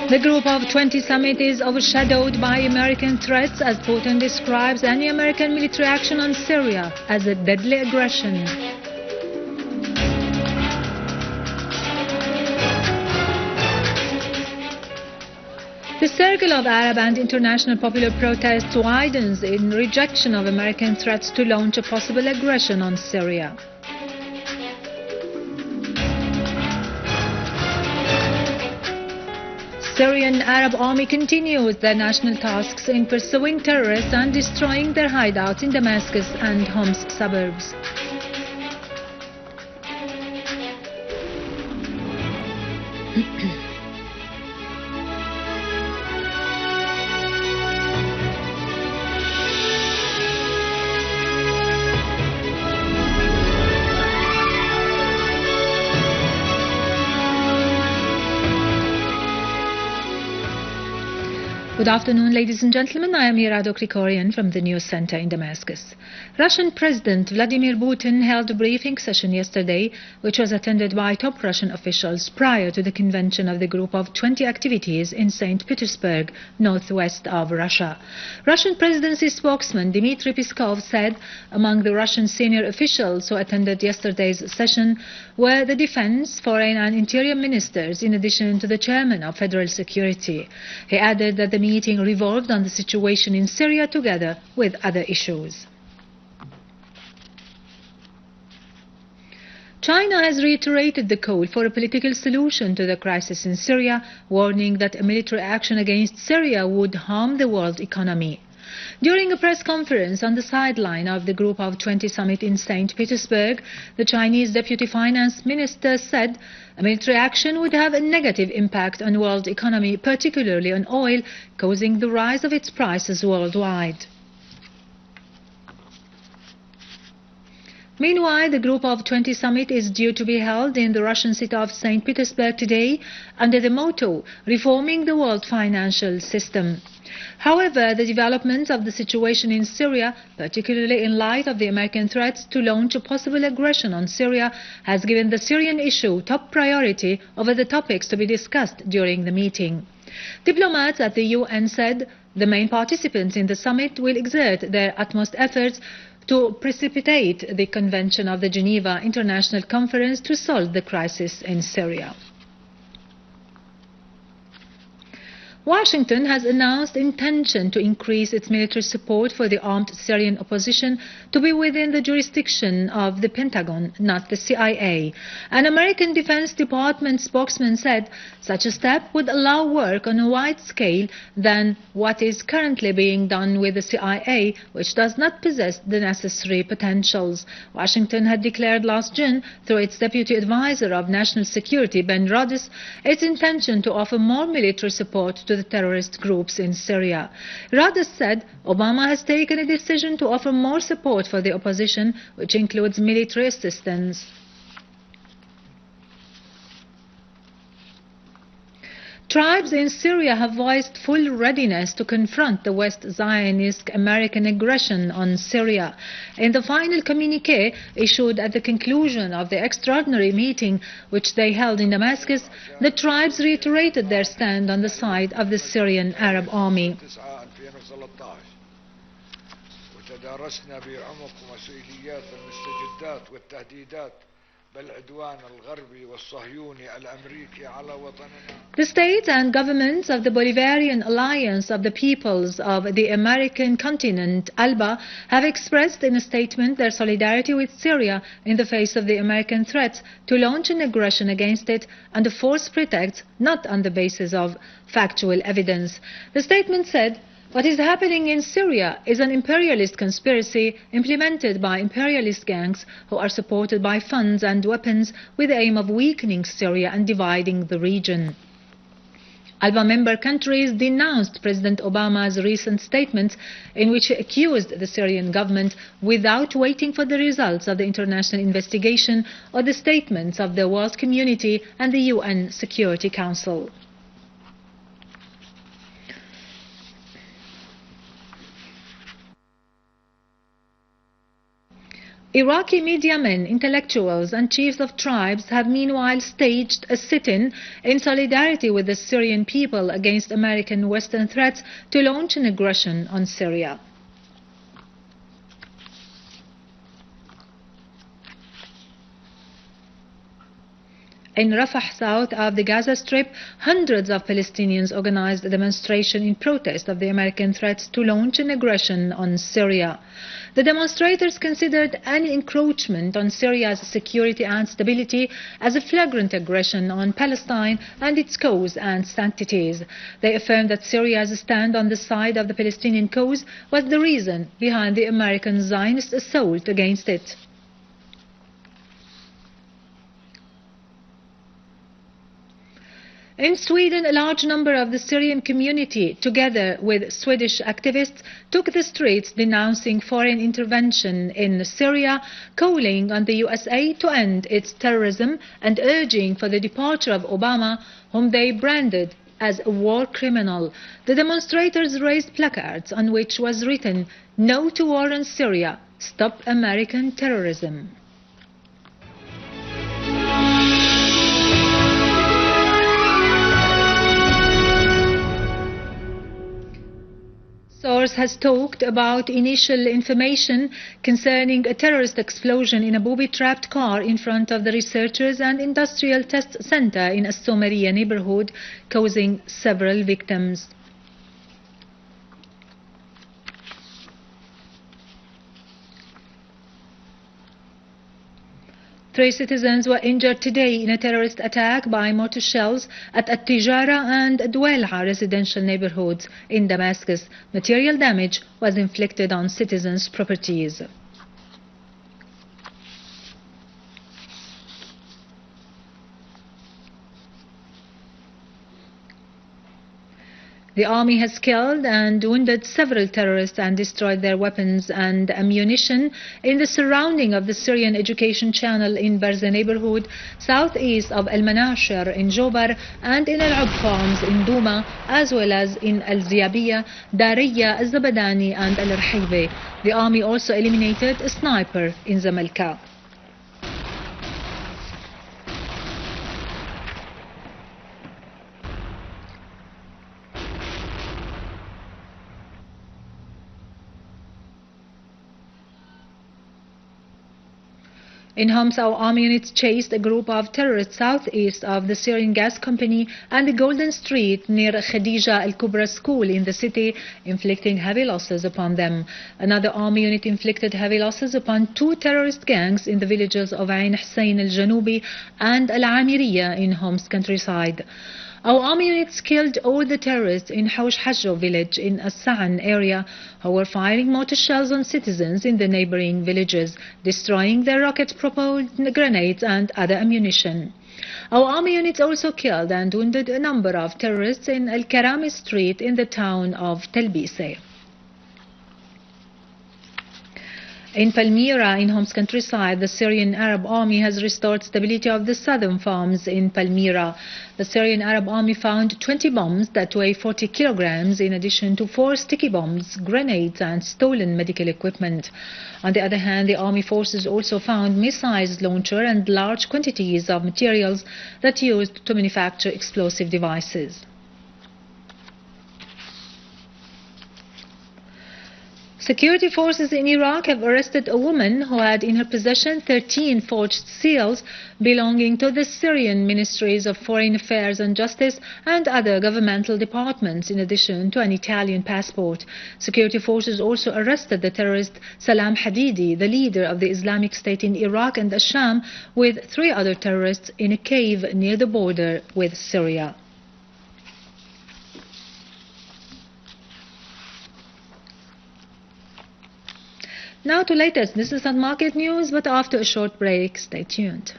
The Group of 20 summit is overshadowed by American threats as Putin describes any American military action on Syria as a deadly aggression. The circle of Arab and international popular protests widens in rejection of American threats to launch a possible aggression on Syria. Syrian Arab army continues their national tasks in pursuing terrorists and destroying their hideouts in Damascus and Homs suburbs. Good afternoon, ladies and gentlemen. I am Irado Krikorian from the News Center in Damascus. Russian President Vladimir Putin held a briefing session yesterday, which was attended by top Russian officials prior to the convention of the Group of 20 activities in St. Petersburg, northwest of Russia. Russian presidency spokesman Dmitry Peskov said among the Russian senior officials who attended yesterday's session were the defense, foreign and interior ministers, in addition to the chairman of Federal Security. He added that the meeting revolved on the situation in Syria together with other issues. China has reiterated the call for a political solution to the crisis in Syria, warning that a military action against Syria would harm the world economy. During a press conference on the sideline of the Group of 20 summit in St. Petersburg, the Chinese Deputy Finance Minister said a military action would have a negative impact on world economy, particularly on oil, causing the rise of its prices worldwide. Meanwhile, the Group of 20 summit is due to be held in the Russian city of St. Petersburg today under the motto, Reforming the World Financial System. However, the development of the situation in Syria, particularly in light of the American threats to launch a possible aggression on Syria, has given the Syrian issue top priority over the topics to be discussed during the meeting. Diplomats at the UN said the main participants in the summit will exert their utmost efforts to precipitate the convention of the Geneva International Conference to solve the crisis in Syria. Washington has announced intention to increase its military support for the armed Syrian opposition to be within the jurisdiction of the Pentagon, not the CIA. An American Defense Department spokesman said such a step would allow work on a wide scale than what is currently being done with the CIA, which does not possess the necessary potentials. Washington had declared last June, through its Deputy Advisor of National Security, Ben Rhodes, its intention to offer more military support to the terrorist groups in Syria. Rhodes said Obama has taken a decision to offer more support for the opposition, which includes military assistance. Tribes in Syria have voiced full readiness to confront the West Zionist American aggression on Syria. In the final communiqué issued at the conclusion of the extraordinary meeting which they held in Damascus, the tribes reiterated their stand on the side of the Syrian Arab army. The states and governments of the Bolivarian Alliance of the Peoples of the American Continent, ALBA, have expressed in a statement their solidarity with Syria in the face of the American threats to launch an aggression against it under false pretexts, not on the basis of factual evidence. The statement said, "What is happening in Syria is an imperialist conspiracy implemented by imperialist gangs who are supported by funds and weapons with the aim of weakening Syria and dividing the region." ALBA member countries denounced President Obama's recent statements in which he accused the Syrian government without waiting for the results of the international investigation or the statements of the world community and the UN Security Council. Iraqi media men, intellectuals and chiefs of tribes have meanwhile staged a sit-in in solidarity with the Syrian people against American Western threats to launch an aggression on Syria. In Rafah, south of the Gaza Strip, hundreds of Palestinians organized a demonstration in protest of the American threats to launch an aggression on Syria. The demonstrators considered any encroachment on Syria's security and stability as a flagrant aggression on Palestine and its cause and sanctities. They affirmed that Syria's stand on the side of the Palestinian cause was the reason behind the American Zionist assault against it. In Sweden, a large number of the Syrian community, together with Swedish activists, took the streets denouncing foreign intervention in Syria, calling on the USA to end its terrorism and urging for the departure of Obama, whom they branded as a war criminal. The demonstrators raised placards on which was written, "No to war on Syria, stop American terrorism." Source has talked about initial information concerning a terrorist explosion in a booby-trapped car in front of the Researchers and Industrial Test Center in As-Somaria neighborhood, causing several victims. Three citizens were injured today in a terrorist attack by mortar shells at At-Tijara and Dwelha residential neighborhoods in Damascus. Material damage was inflicted on citizens' properties. The army has killed and wounded several terrorists and destroyed their weapons and ammunition in the surrounding of the Syrian education channel in Barza neighborhood, southeast of Al-Manashir in Jobar, and in Al-Ub farms in Douma, as well as in Al-Ziyabiya, Dariya, Al-Zabadani and Al-Rahibe. The army also eliminated a sniper in Zamalka. In Homs, our army units chased a group of terrorists southeast of the Syrian gas company and the Golden Street near Khadija Al-Kubra school in the city, inflicting heavy losses upon them. Another army unit inflicted heavy losses upon two terrorist gangs in the villages of Ain Hussein Al-Janubi and Al-Amiriya in Homs countryside. Our army units killed all the terrorists in Haush Hajjo village in As-Sa'an area who were firing mortar shells on citizens in the neighboring villages, destroying their rocket-propelled grenades and other ammunition. Our army units also killed and wounded a number of terrorists in Al-Karami street in the town of Talbise. In Palmyra, in Homs countryside, the Syrian Arab Army has restored stability of the southern farms in Palmyra. The Syrian Arab Army found 20 bombs that weigh 40 kilograms, in addition to 4 sticky bombs, grenades and stolen medical equipment. On the other hand, the army forces also found missiles launcher and large quantities of materials that used to manufacture explosive devices. Security forces in Iraq have arrested a woman who had in her possession 13 forged seals belonging to the Syrian Ministries of Foreign Affairs and Justice and other governmental departments, in addition to an Italian passport. Security forces also arrested the terrorist Salam Hadidi, the leader of the Islamic State in Iraq and Asham, with 3 other terrorists in a cave near the border with Syria. Now to latest business and market news, but after a short break, stay tuned.